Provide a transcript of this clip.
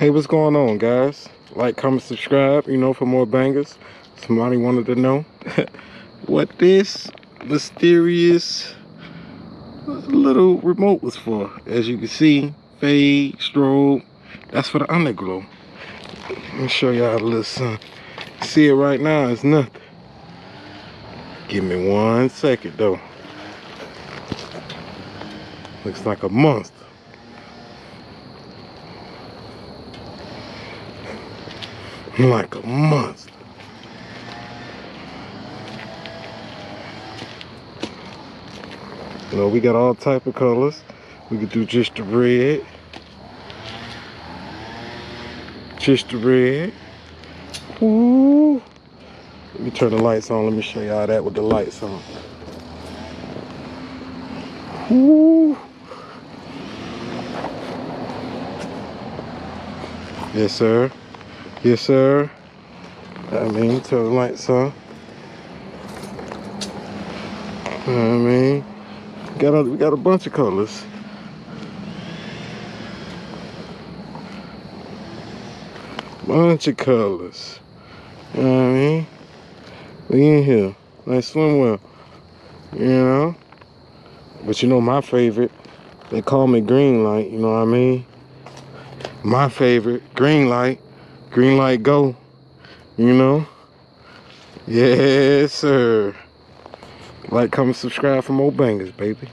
Hey, what's going on, guys? Like, comment, subscribe, for more bangers. Somebody wanted to know what this mysterious little remote was for. As you can see, fade, strobe, that's for the underglow. Let me show y'all a little something. See it right now, it's nothing. Give me 1 second though. Looks like a monster. Like a monster. We got all type of colors. We could do just the red. Just the red. Ooh. Let me turn the lights on. Let me show y'all that with the lights on. Ooh. Yes, sir. Yes, sir. Turn the lights on. We got a bunch of colors. Bunch of colors. We in here. Nice swim well. But my favorite, they call me green light, My favorite, green light go, Yes, sir. Like, comment, subscribe for more bangers, baby.